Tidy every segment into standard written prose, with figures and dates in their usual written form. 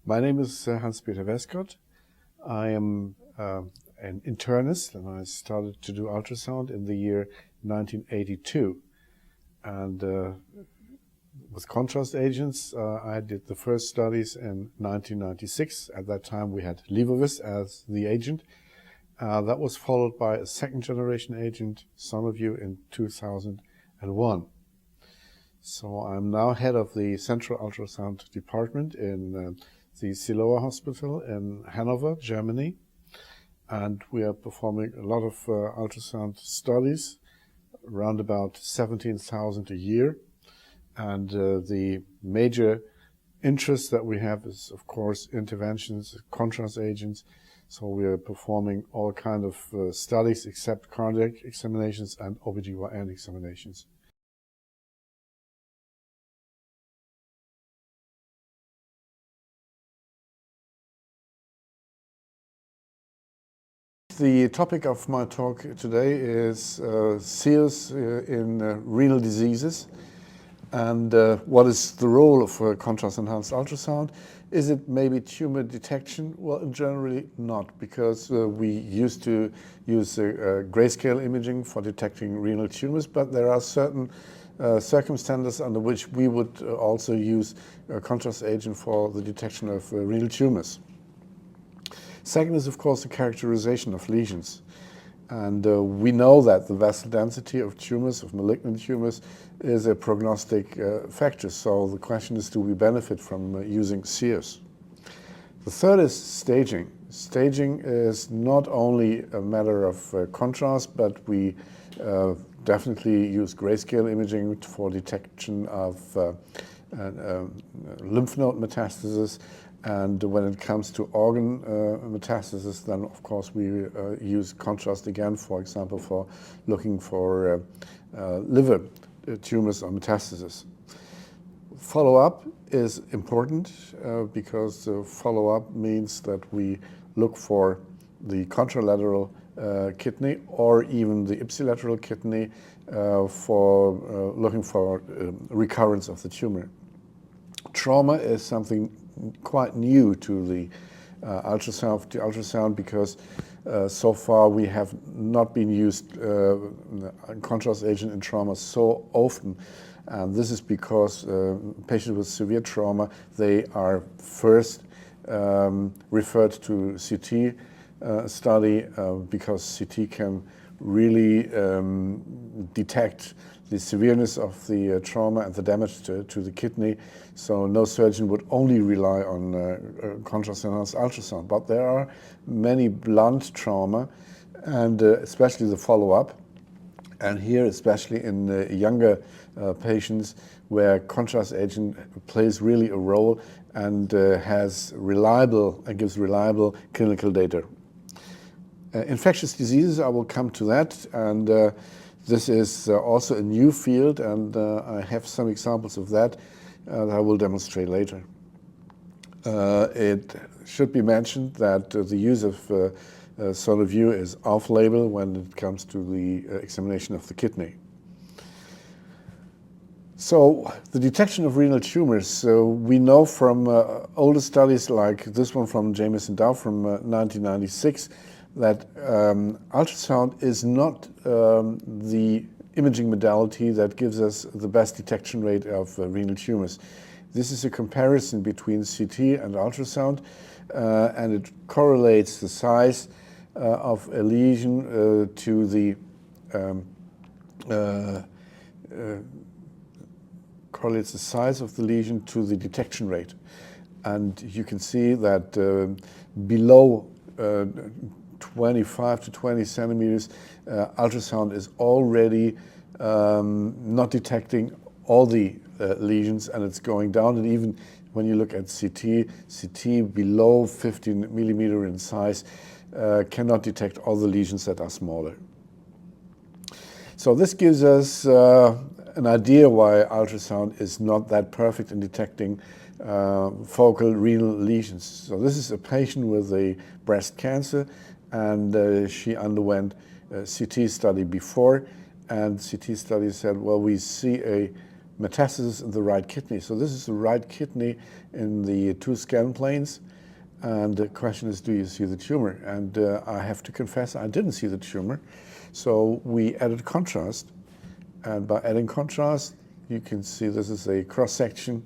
My name is Hans-Peter Westcott. I am an internist, and I started to do ultrasound in the year 1982. And with contrast agents, I did the first studies in 1996. At that time, we had Levovis as the agent. That was followed by a second generation agent, SonoView, in 2001. So I'm now head of the Central Ultrasound Department in the Siloa Hospital in Hanover, Germany. And we are performing a lot of ultrasound studies, around about 17,000 a year. And the major interest that we have is, of course, interventions, contrast agents. So we are performing all kinds of studies except cardiac examinations and OBGYN examinations. The topic of my talk today is CEUS in renal diseases, and what is the role of contrast-enhanced ultrasound? Is it maybe tumor detection? Well, generally not, because we used to use grayscale imaging for detecting renal tumors, but there are certain circumstances under which we would also use a contrast agent for the detection of renal tumors. Second is, of course, the characterization of lesions. And we know that the vessel density of tumors, of malignant tumors, is a prognostic factor. So the question is, do we benefit from using CEUS? The third is staging. Staging is not only a matter of contrast, but we definitely use grayscale imaging for detection of lymph node metastasis. And when it comes to organ metastasis, then of course we use contrast again, for example, for looking for liver tumors or metastasis. Follow-up is important because follow-up means that we look for the contralateral kidney or even the ipsilateral kidney for looking for recurrence of the tumor. Trauma is something quite new to the ultrasound because so far we have not been used contrast agent in trauma so often, and this is because patients with severe trauma, they are first referred to CT study because CT can really detect the severeness of the trauma and the damage to the kidney. So no surgeon would only rely on contrast-enhanced ultrasound. But there are many blunt trauma, and especially the follow-up. And here, especially in younger patients, where contrast agent plays really a role and gives reliable clinical data. Infectious diseases, I will come to that, and this is also a new field, and I have some examples of that I will demonstrate later. It should be mentioned that the use of SonoView is off-label when it comes to the examination of the kidney. So the detection of renal tumors, we know from older studies like this one from James and Dow from 1996 that ultrasound is not the imaging modality that gives us the best detection rate of renal tumors. This is a comparison between CT and ultrasound, and it correlates the size of a lesion to the correlates the size of the lesion to the detection rate. And you can see that below 25 to 20 centimeters, ultrasound is already not detecting all the lesions, and it's going down. And even when you look at CT below 15 millimeter in size cannot detect all the lesions that are smaller. So this gives us an idea why ultrasound is not that perfect in detecting focal renal lesions. So this is a patient with a breast cancer, and she underwent a CT study before, and CT study said, well, we see a metastasis in the right kidney. So this is the right kidney in the 2 scan planes. And the question is, do you see the tumor? And I have to confess, I didn't see the tumor. So we added contrast. And by adding contrast, you can see this is a cross-section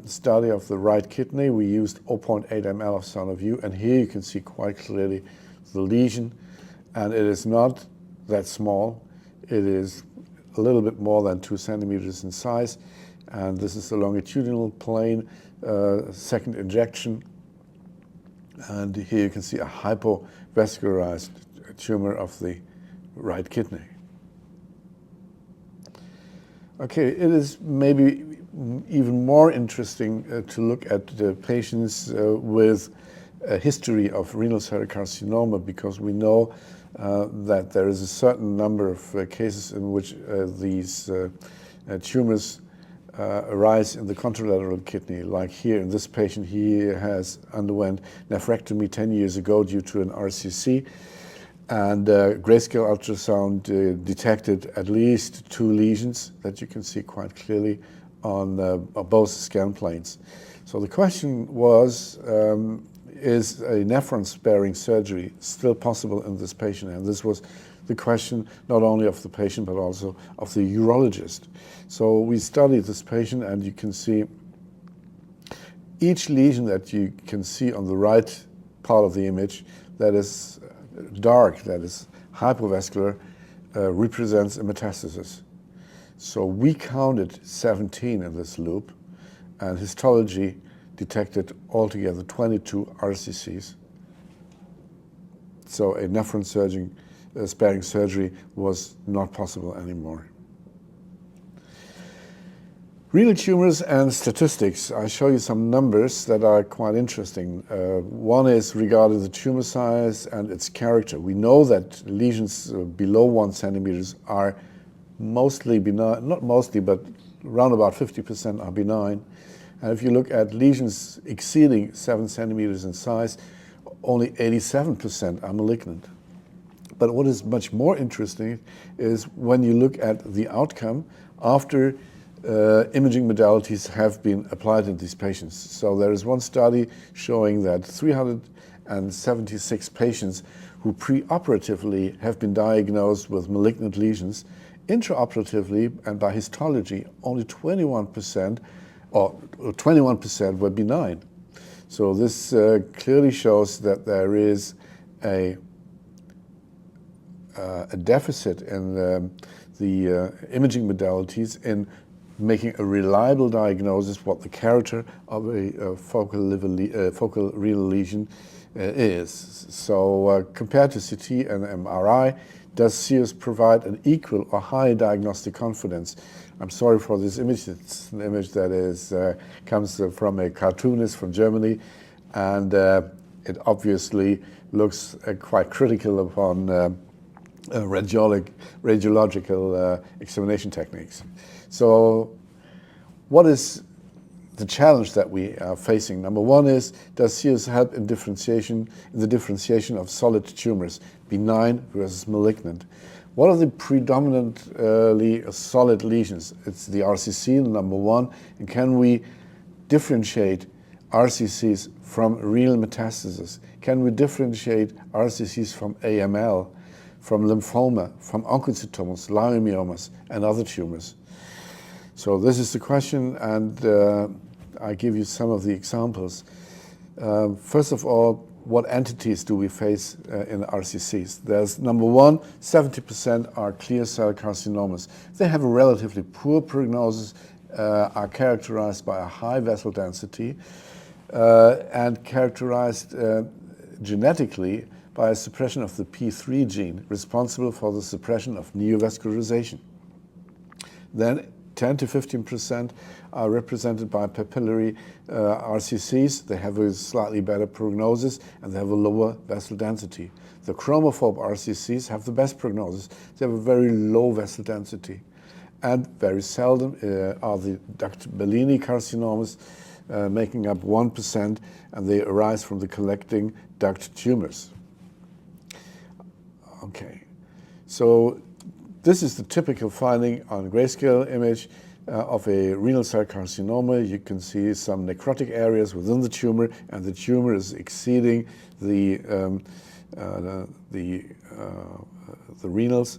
study of the right kidney. We used 0.8 ml of center view. And here you can see quite clearly the lesion. And it is not that small. It is a little bit more than 2 centimeters in size. And this is the longitudinal plane, second injection. And here you can see a hypovascularized tumor of the right kidney. Okay, it is maybe even more interesting to look at the patients with a history of renal cell carcinoma, because we know that there is a certain number of cases in which these tumors arise in the contralateral kidney. Like here in this patient, he has underwent nephrectomy 10 years ago due to an RCC, and grayscale ultrasound detected at least 2 lesions that you can see quite clearly on both scan planes. So the question was, is a nephron-sparing surgery still possible in this patient? And this was the question not only of the patient but also of the urologist. So we studied this patient, and you can see each lesion that you can see on the right part of the image that is dark, that is hypovascular, represents a metastasis. So we counted 17 in this loop, and histology detected altogether 22 RCCs. So a nephron sparing surgery was not possible anymore. Renal tumors and statistics. I show you some numbers that are quite interesting. One is regarding the tumor size and its character. We know that lesions below 1 centimeters are mostly benign, not mostly, but around about 50% are benign. And if you look at lesions exceeding 7 centimeters in size, only 87% are malignant. But what is much more interesting is when you look at the outcome after imaging modalities have been applied in these patients. So there is one study showing that 376 patients who preoperatively have been diagnosed with malignant lesions, intraoperatively and by histology, only 21% were benign. So this clearly shows that there is a deficit in the imaging modalities in making a reliable diagnosis what the character of a focal renal lesion is. So compared to CT and MRI, does CEUS provide an equal or high diagnostic confidence? I'm sorry for this image. It's an image that comes from a cartoonist from Germany, and it obviously looks quite critical upon radiological examination techniques. So what is the challenge that we are facing? Number one is, does CEUS help in the differentiation of solid tumors, benign versus malignant? What are the predominantly solid lesions? It's the RCC, number one. And can we differentiate RCCs from renal metastasis? Can we differentiate RCCs from AML, from lymphoma, from oncocytomas, leiomyomas, and other tumors? So this is the question, and I give you some of the examples. First of all, what entities do we face in RCCs? There's number one, 70% are clear cell carcinomas. They have a relatively poor prognosis, are characterized by a high vessel density, and characterized genetically by a suppression of the P3 gene, responsible for the suppression of neovascularization. Then 10 to 15% are represented by papillary RCCs. They have a slightly better prognosis, and they have a lower vessel density. The chromophobe RCCs have the best prognosis. They have a very low vessel density. And very seldom are the duct Bellini carcinomas, making up 1%, and they arise from the collecting duct tumors. Okay, so this is the typical finding on grayscale image. of a renal cell carcinoma. You can see some necrotic areas within the tumor, and the tumor is exceeding the renals.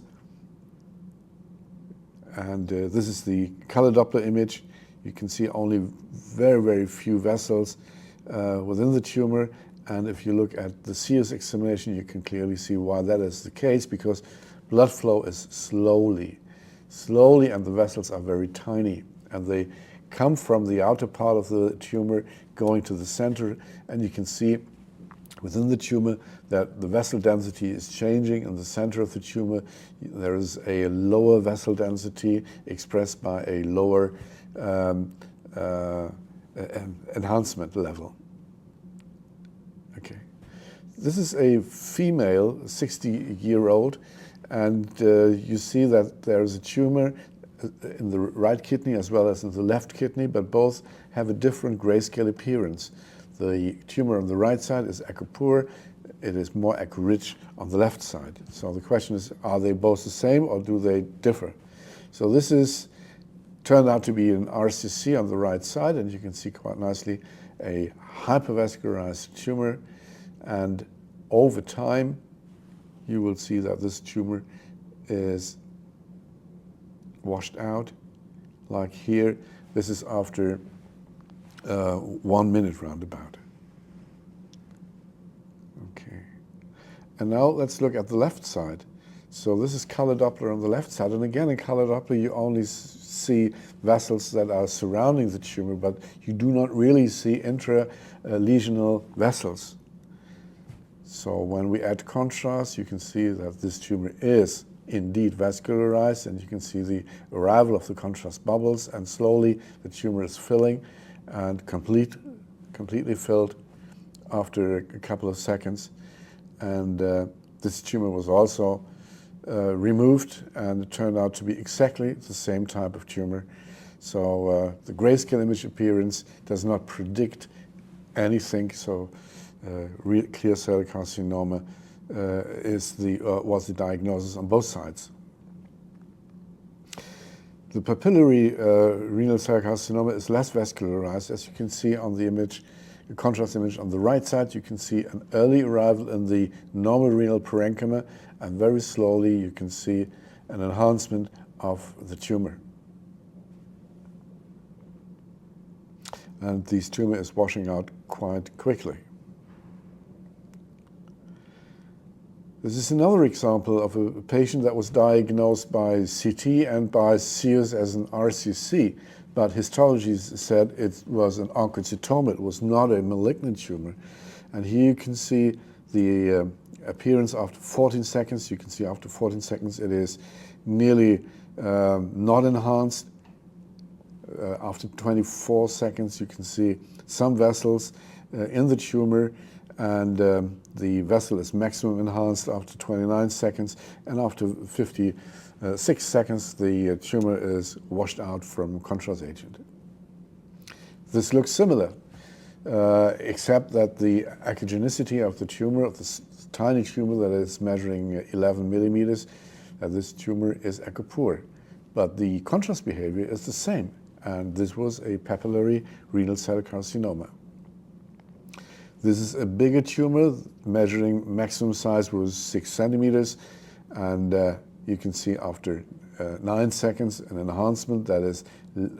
And this is the color Doppler image. You can see only very, very few vessels within the tumor. And if you look at the CEUS examination, you can clearly see why that is the case, because blood flow is slowly, and the vessels are very tiny. And they come from the outer part of the tumor going to the center. And you can see within the tumor that the vessel density is changing. In the center of the tumor, there is a lower vessel density expressed by a lower enhancement level. Okay. This is a female, 60-year-old, and you see that there is a tumor in the right kidney as well as in the left kidney, but both have a different grayscale appearance. The tumor on the right side is echo poor. It is more echo rich on the left side. So the question is, are they both the same or do they differ? So this is turned out to be an RCC on the right side, and you can see quite nicely a hypervascularized tumor. And over time, you will see that this tumor is washed out, like here. This is after 1 minute roundabout. Okay. And now let's look at the left side. So this is color Doppler on the left side. And again, in color Doppler, you only see vessels that are surrounding the tumor, but you do not really see intra-lesional vessels. So when we add contrast, you can see that this tumor is indeed vascularized, and you can see the arrival of the contrast bubbles, and slowly the tumor is filling and completely filled after a couple of seconds. And this tumor was also removed, and it turned out to be exactly the same type of tumor. So the grayscale image appearance does not predict anything. So clear cell carcinoma was the diagnosis on both sides. The papillary renal cell carcinoma is less vascularized. As you can see on the image, the contrast image on the right side, you can see an early arrival in the normal renal parenchyma, and very slowly you can see an enhancement of the tumor. And this tumor is washing out quite quickly. This is another example of a patient that was diagnosed by CT and by CEUS as an RCC, but histology said it was an oncocytoma. It was not a malignant tumor. And here you can see the appearance after 14 seconds. You can see after 14 seconds it is nearly not enhanced. After 24 seconds you can see some vessels in the tumor, and the vessel is maximum enhanced after 29 seconds, and after 56 seconds the tumor is washed out from contrast agent. This looks similar, except that the echogenicity of the tumor, of this tiny tumor that is measuring 11 millimeters, this tumor is echo poor. But the contrast behavior is the same, and this was a papillary renal cell carcinoma. This is a bigger tumor, measuring maximum size was 6 centimeters, and you can see after 9 seconds an enhancement that is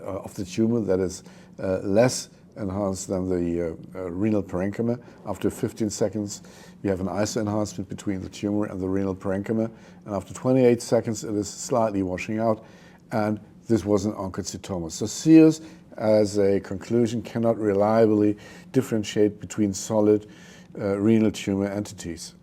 of the tumor that is less enhanced than the renal parenchyma. After 15 seconds, you have an iso enhancement between the tumor and the renal parenchyma, and after 28 seconds, it is slightly washing out, and this was an oncocytoma. So CEUS, as a conclusion, cannot reliably differentiate between solid renal tumor entities.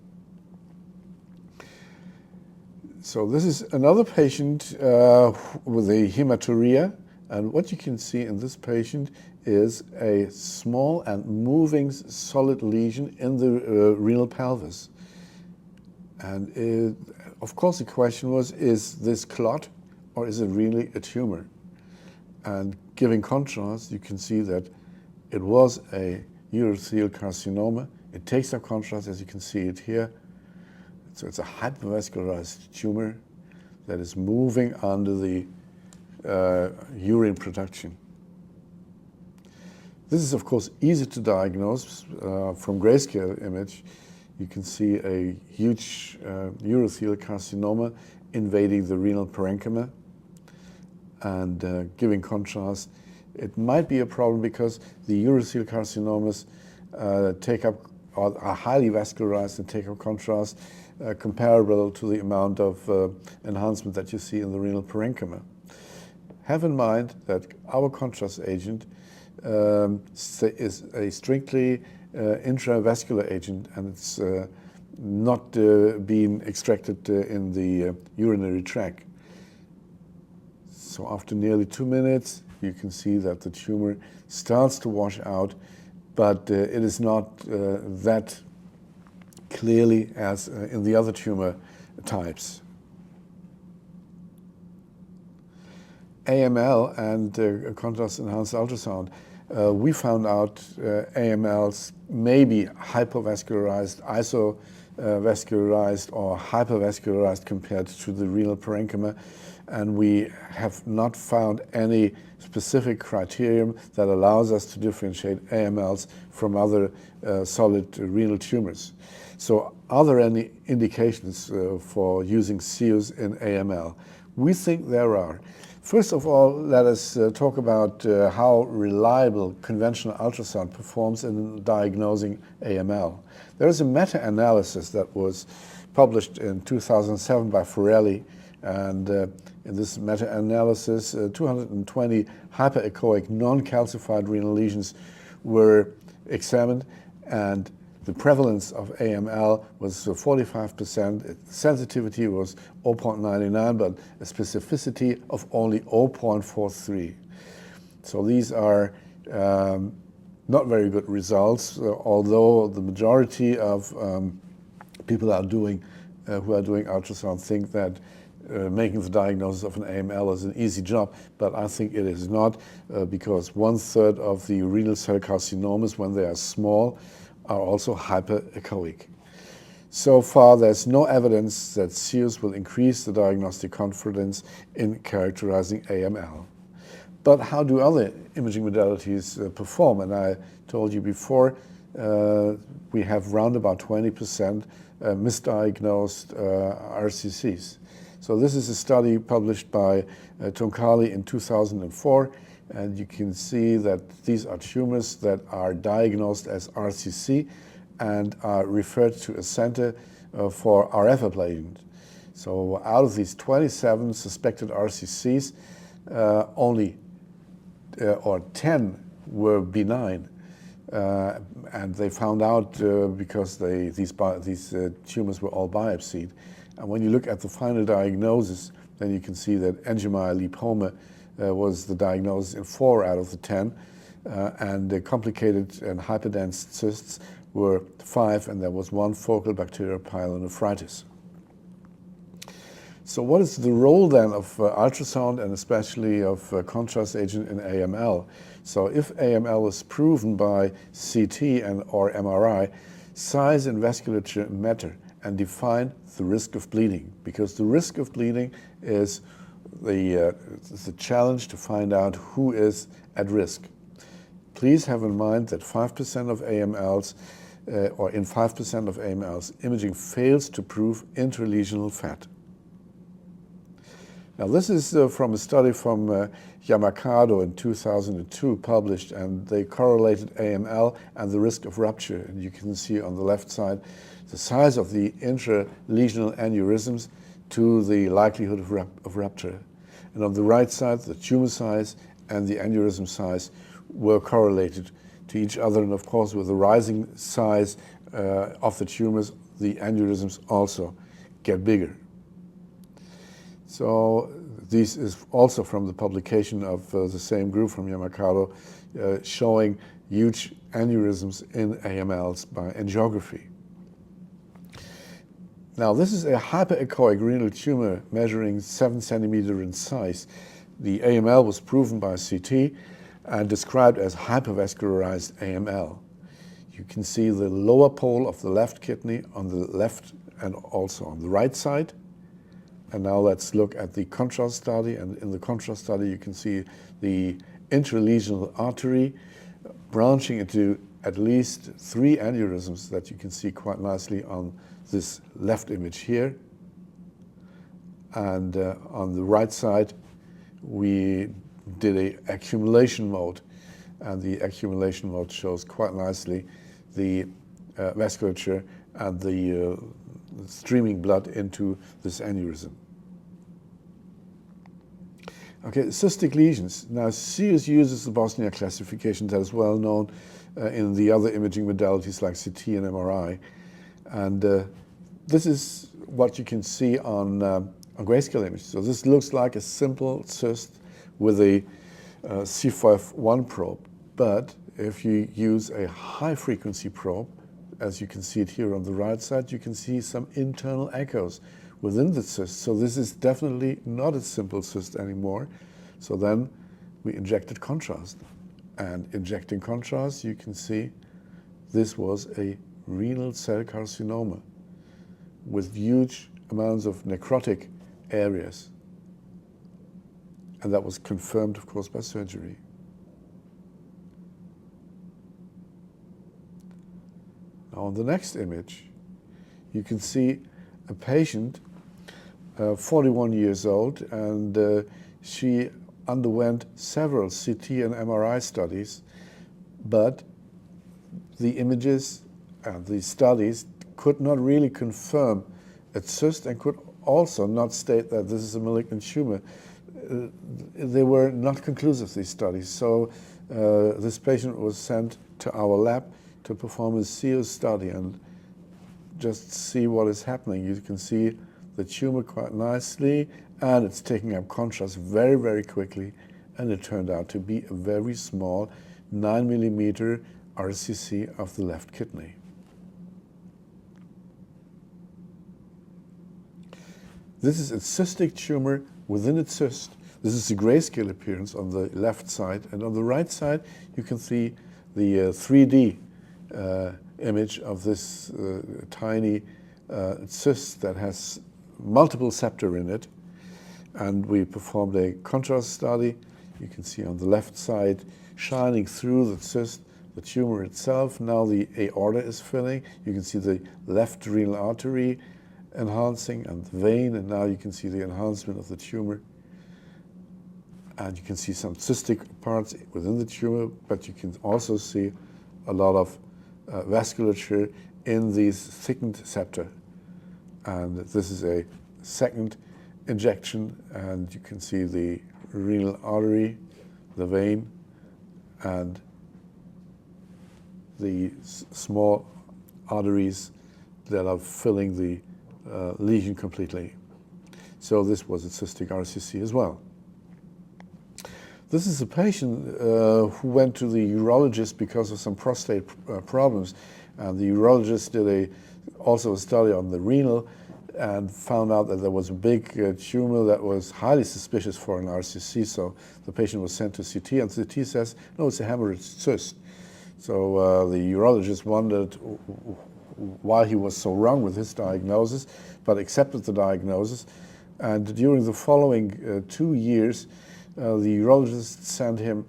So this is another patient with a hematuria, and what you can see in this patient is a small and moving solid lesion in the renal pelvis. And of course the question was, is this clot or is it really a tumor? And giving contrast, you can see that it was a urothelial carcinoma. It takes up contrast, as you can see it here. So it's a hypervascularized tumor that is moving under the urine production. This is, of course, easy to diagnose from grayscale image. You can see a huge urothelial carcinoma invading the renal parenchyma and giving contrast. It might be a problem because the urothelial carcinomas take up, or are highly vascularized and take up contrast comparable to the amount of enhancement that you see in the renal parenchyma. Have in mind that our contrast agent is a strictly intravascular agent, and it's not being extracted in the urinary tract. So after nearly 2 minutes, you can see that the tumor starts to wash out, but it is not that clearly as in the other tumor types. AML and contrast-enhanced ultrasound. We found out AMLs may be hypovascularized, isovascularized, or hypervascularized compared to the renal parenchyma, and we have not found any specific criterion that allows us to differentiate AMLs from other solid renal tumors. So are there any indications for using CEUS in AML? We think there are. First of all, let us talk about how reliable conventional ultrasound performs in diagnosing AML. There is a meta-analysis that was published in 2007 by Forelli, and in this meta-analysis, 220 hyper-echoic non-calcified renal lesions were examined, and the prevalence of AML was 45%. Sensitivity was 0.99, but a specificity of only 0.43. So these are not very good results, although the majority of people who are doing ultrasound think that making the diagnosis of an AML is an easy job, but I think it is not, because 1/3 of the renal cell carcinomas, when they are small, are also hyper-echoic. So far, there's no evidence that CEUS will increase the diagnostic confidence in characterizing AML. But how do other imaging modalities perform? And I told you before, we have round about 20% misdiagnosed RCCs. So this is a study published by Tonkali in 2004. And you can see that these are tumors that are diagnosed as RCC and are referred to a center for RF ablation. So out of these 27 suspected RCCs, only 10 were benign. And they found out because these tumors were all biopsied. And when you look at the final diagnosis, then you can see that angiomyolipoma was the diagnosis in 4 out of the 10, and the complicated and hyperdense cysts were 5, and there was 1 focal bacterial pyelonephritis. So what is the role then of ultrasound and especially of contrast agent in AML? So if AML is proven by CT and or MRI, size and vasculature matter and define the risk of bleeding, because the risk of bleeding is the challenge to find out who is at risk. Please have in mind that 5% of AMLs, or in 5% of AMLs, imaging fails to prove intralesional fat. Now this is from a study from Yamakado in 2002 published, and they correlated AML and the risk of rupture. And you can see on the left side the size of the intralesional aneurysms to the likelihood of rupture. And on the right side, the tumor size and the aneurysm size were correlated to each other. And of course, with the rising size of the tumors, the aneurysms also get bigger. So this is also from the publication of the same group from Yamakado, showing huge aneurysms in AMLs by angiography. Now, this is a hyper-echoic renal tumor measuring 7 centimeters in size. The AML was proven by CT and described as hypervascularized AML. You can see the lower pole of the left kidney on the left and also on the right side. And now let's look at the contrast study. And in the contrast study, you can see the intralesional artery branching into at least 3 aneurysms that you can see quite nicely on this left image here. And on the right side, we did a accumulation mode. And the accumulation mode shows quite nicely the vasculature and the streaming blood into this aneurysm. Okay, cystic lesions. Now, CEUS uses the Bosnia classification that is well known in the other imaging modalities like CT and MRI. And this is what you can see on grayscale image. So this looks like a simple cyst with a C5-1 probe. But if you use a high-frequency probe, as you can see it here on the right side, you can see some internal echoes within the cyst. So this is definitely not a simple cyst anymore. So then we injected contrast. And injecting contrast, you can see this was a renal cell carcinoma with huge amounts of necrotic areas. And that was confirmed, of course, by surgery. Now on the next image, you can see a patient, 41 years old, and she underwent several CT and MRI studies, but the images and the studies could not really confirm a cyst and could also not state that this is a malignant tumor. They were not conclusive, these studies. So this patient was sent to our lab to perform a CEUS study and just see what is happening. You can see the tumor quite nicely, and it's taking up contrast very, very quickly, and it turned out to be a very small 9 millimeter RCC of the left kidney. This is a cystic tumor within a cyst. This is the grayscale appearance on the left side, and on the right side you can see the 3D image of this tiny cyst that has multiple septa in it. And we performed a contrast study. You can see on the left side shining through the cyst the tumor itself. Now the aorta is filling. You can see the left renal artery enhancing and the vein, and now you can see the enhancement of the tumor. And you can see some cystic parts within the tumor, but you can also see a lot of vasculature in these thickened septa. And this is a second injection, and you can see the renal artery, the vein, and the small arteries that are filling the lesion completely. So this was a cystic RCC as well. This is a patient who went to the urologist because of some prostate problems, and the urologist did also a study on the renal and found out that there was a big tumor that was highly suspicious for an RCC. So the patient was sent to CT, and CT says, no, it's a hemorrhage cyst. So the urologist wondered why he was so wrong with his diagnosis, but accepted the diagnosis. And during the following 2 years, the urologist sent him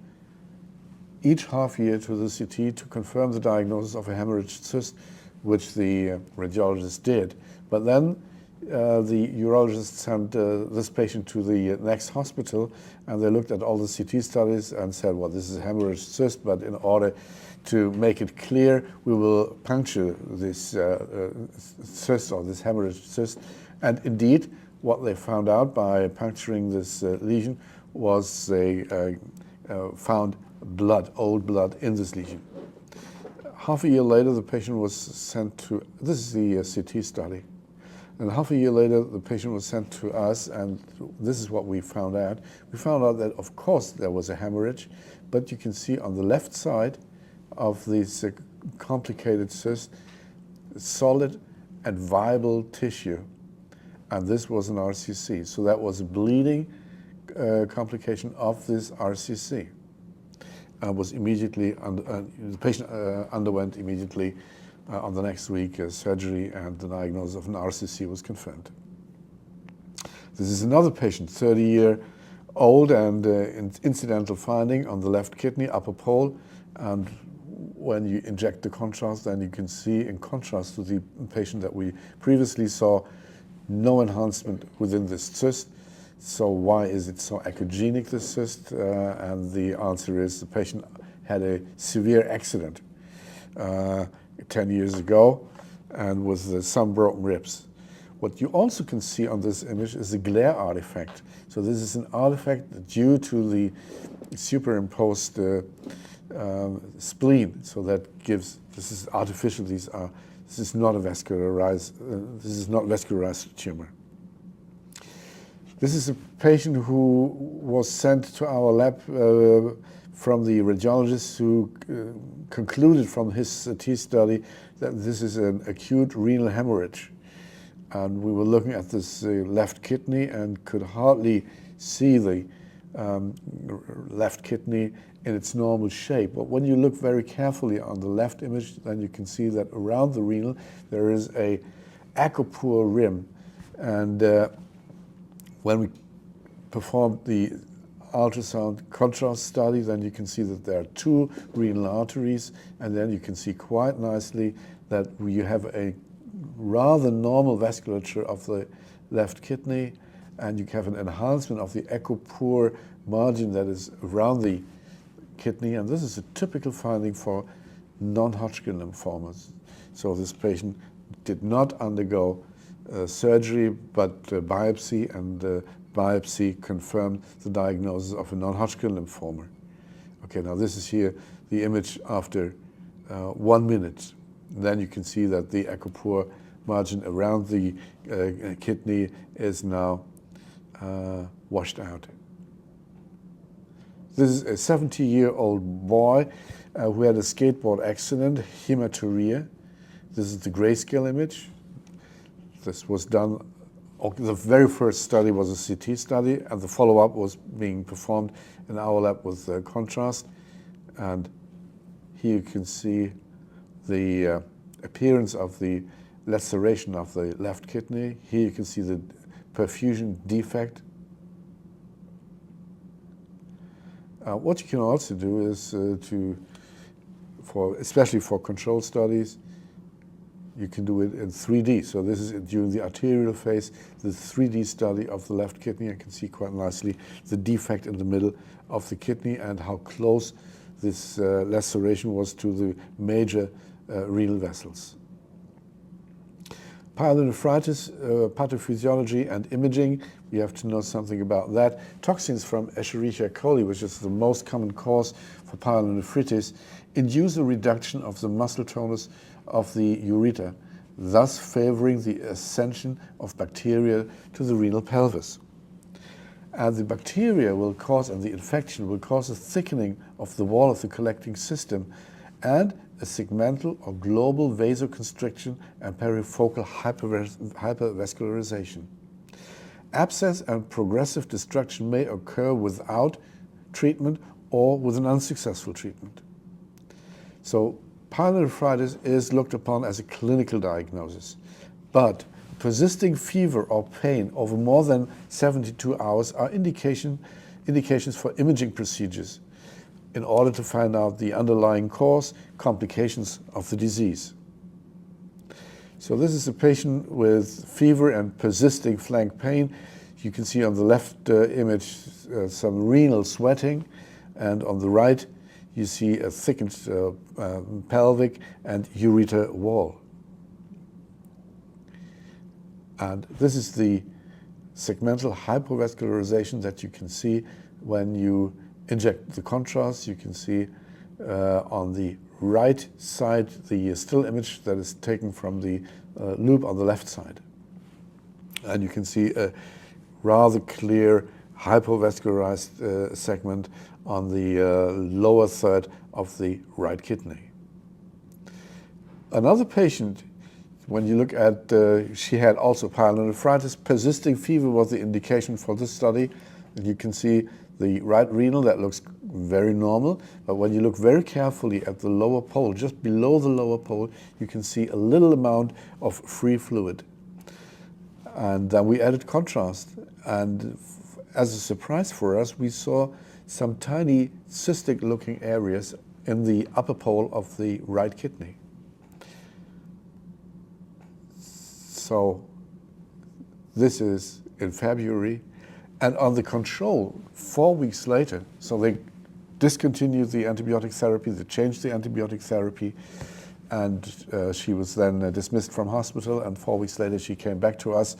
each half year to the CT to confirm the diagnosis of a hemorrhage cyst, which the radiologist did. But then the urologist sent this patient to the next hospital, and they looked at all the CT studies and said, well, this is a hemorrhage cyst, but in order to make it clear, we will puncture this cyst or this hemorrhage cyst. And indeed, what they found out by puncturing this lesion was they found blood, old blood, in this lesion. Half a year later, the patient was sent to, this is the CT study, and half a year later, the patient was sent to us, and this is what we found out. We found out that, of course, there was a hemorrhage, but you can see on the left side of this complicated cyst, solid and viable tissue, and this was an RCC. So that was a bleeding complication of this RCC. Was immediately, the patient underwent immediately on the next week surgery, and the diagnosis of an RCC was confirmed. This is another patient, 30-year-old, and incidental finding on the left kidney, upper pole. And when you inject the contrast, then you can see, in contrast to the patient that we previously saw, no enhancement within this cyst. So why is it so echogenic, this cyst? And the answer is the patient had a severe accident 10 years ago, and with some broken ribs. What you also can see on this image is a glare artifact. So this is an artifact due to the superimposed spleen. So that gives, this is artificial, this is not a vascularized, this is not vascularized tumor. This is a patient who was sent to our lab from the radiologist who concluded from his CT study that this is an acute renal hemorrhage. And we were looking at this left kidney and could hardly see the left kidney in its normal shape. But when you look very carefully on the left image, then you can see that around the renal there is a echo-poor rim. And when we performed the ultrasound contrast study, then you can see that there are two renal arteries, and then you can see quite nicely that you have a rather normal vasculature of the left kidney, and you have an enhancement of the echo-poor margin that is around the kidney, and this is a typical finding for non-Hodgkin lymphomas. So this patient did not undergo surgery, but biopsy, and biopsy confirmed the diagnosis of a non-Hodgkin lymphoma. Okay, now this is here the image after 1 minute. Then you can see that the echo-poor margin around the kidney is now washed out. This is a 70-year-old boy who had a skateboard accident, hematuria. This is the grayscale image. This was done, the very first study was a CT study, and the follow-up was being performed in our lab with contrast. And here you can see the appearance of the laceration of the left kidney. Here you can see the perfusion defect. What you can also do is especially for control studies, you can do it in 3D. So this is during the arterial phase, the 3D study of the left kidney. I can see quite nicely the defect in the middle of the kidney and how close this laceration was to the major renal vessels. Pyelonephritis, pathophysiology and imaging, we have to know something about that. Toxins from Escherichia coli, which is the most common cause for pyelonephritis, induce a reduction of the muscle tonus of the ureter, thus favoring the ascension of bacteria to the renal pelvis. And the bacteria will cause, and the infection will cause a thickening of the wall of the collecting system and a segmental or global vasoconstriction and perifocal hypervascularization. Abscess and progressive destruction may occur without treatment or with an unsuccessful treatment. So pyelonephritis is looked upon as a clinical diagnosis, but persisting fever or pain over more than 72 hours are indications for imaging procedures in order to find out the underlying cause, complications of the disease. So this is a patient with fever and persisting flank pain. You can see on the left image some renal sweating, and on the right you see a thickened pelvic and ureter wall. And this is the segmental hypovascularization that you can see when you inject the contrast. You can see on the right side the still image that is taken from the loop on the left side. And you can see a rather clear hypovascularized segment on the lower third of the right kidney. Another patient, when you look at, she had also pyelonephritis. Persisting fever was the indication for this study. And you can see the right renal, that looks very normal, but when you look very carefully at the lower pole, just below the lower pole, you can see a little amount of free fluid. And then we added contrast, And as a surprise for us, we saw some tiny cystic-looking areas in the upper pole of the right kidney. So this is in February. And on the control, 4 weeks later, so they discontinued the antibiotic therapy, they changed the antibiotic therapy, and she was then dismissed from hospital, and 4 weeks later she came back to us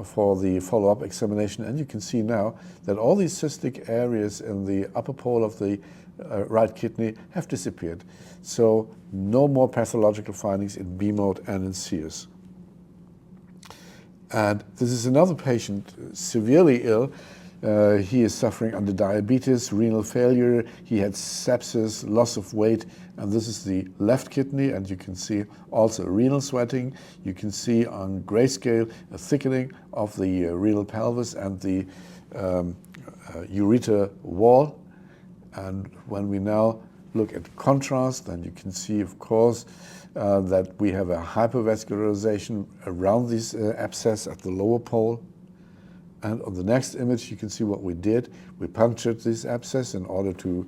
for the follow-up examination. And you can see now that all these cystic areas in the upper pole of the right kidney have disappeared. So no more pathological findings in B mode and in CEUS. And this is another patient, severely ill. He is suffering under diabetes, renal failure. He had sepsis, loss of weight, and this is the left kidney. And you can see also renal sweating. You can see on grayscale a thickening of the renal pelvis and the ureter wall. And when we now look at contrast, then you can see, of course, that we have a hypervascularization around this abscess at the lower pole. And on the next image, you can see what we did. We punctured this abscess in order to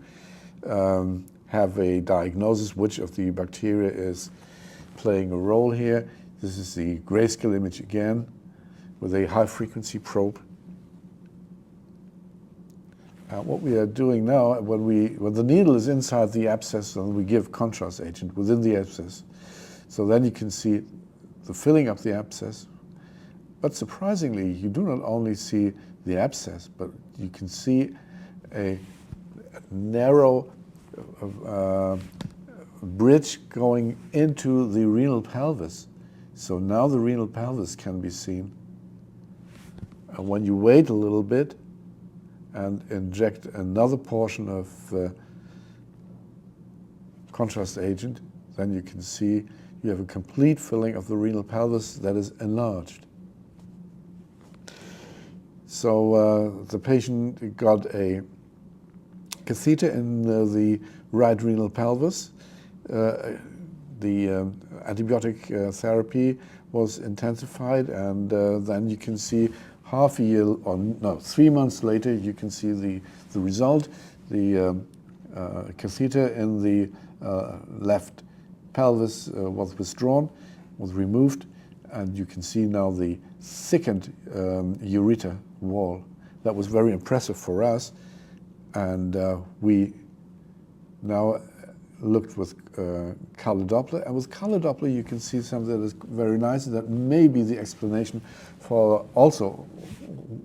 have a diagnosis which of the bacteria is playing a role here. This is the grayscale image again with a high-frequency probe. What we are doing now, when the needle is inside the abscess, then we give contrast agent within the abscess. So then you can see the filling of the abscess. But surprisingly, you do not only see the abscess, but you can see a narrow bridge going into the renal pelvis. So now the renal pelvis can be seen. And when you wait a little bit and inject another portion of contrast agent, then you can see you have a complete filling of the renal pelvis that is enlarged. So the patient got a catheter in the right renal pelvis. The antibiotic therapy was intensified, and then you can see 3 months later, you can see the result. The catheter in the left pelvis was withdrawn, was removed, and you can see now the thickened ureter wall. That was very impressive for us, and we now looked with color Doppler, and with color Doppler you can see something that is very nice, and that may be the explanation for also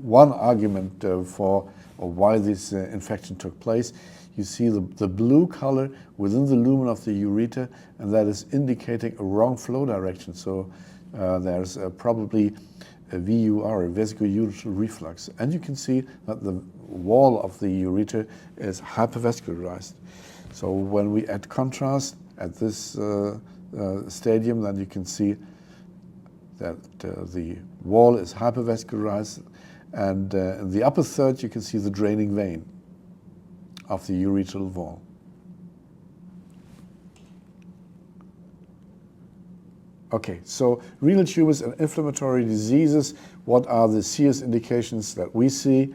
one argument for why this infection took place. You see the blue color within the lumen of the ureter, and that is indicating a wrong flow direction. So there's probably a VUR, a vesico-ureteral reflux. And you can see that the wall of the ureter is hypervascularized. So when we add contrast at this stadium, then you can see that the wall is hypervascularized, and in the upper third you can see the draining vein of the ureteral wall. Okay, so renal tumors and inflammatory diseases, what are the CEUS indications that we see?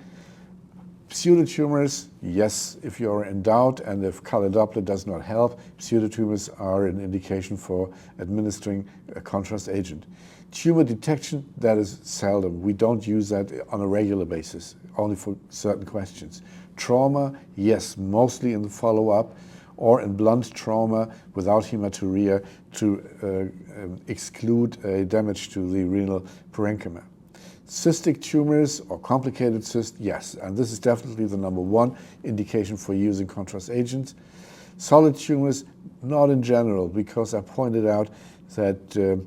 Pseudotumors, yes, if you are in doubt and if color Doppler does not help, pseudotumors are an indication for administering a contrast agent. Tumor detection, that is seldom. We don't use that on a regular basis, only for certain questions. Trauma, yes, mostly in the follow-up or in blunt trauma without hematuria to exclude damage to the renal parenchyma. Cystic tumors or complicated cysts, yes, and this is definitely the #1 indication for using contrast agents. Solid tumors, not in general, because I pointed out that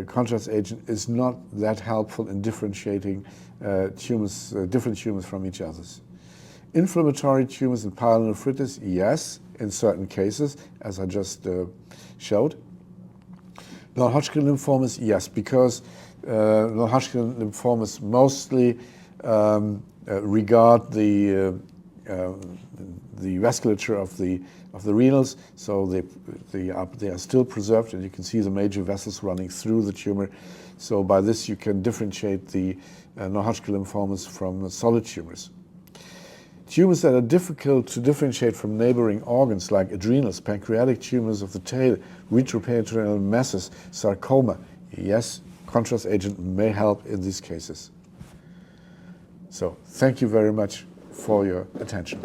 contrast agent is not that helpful in differentiating tumors, different tumors from each other. Inflammatory tumors and pyelonephritis, yes, in certain cases, as I just showed. Non-Hodgkin lymphomas, yes, because non-Hodgkin lymphomas mostly regard the vasculature of the renals, so they are still preserved, and you can see the major vessels running through the tumor. So by this you can differentiate the non-Hodgkin lymphomas from solid tumors. Tumors that are difficult to differentiate from neighboring organs like adrenals, pancreatic tumors of the tail, retroperitoneal masses, sarcoma. Yes, contrast agent may help in these cases. So thank you very much for your attention.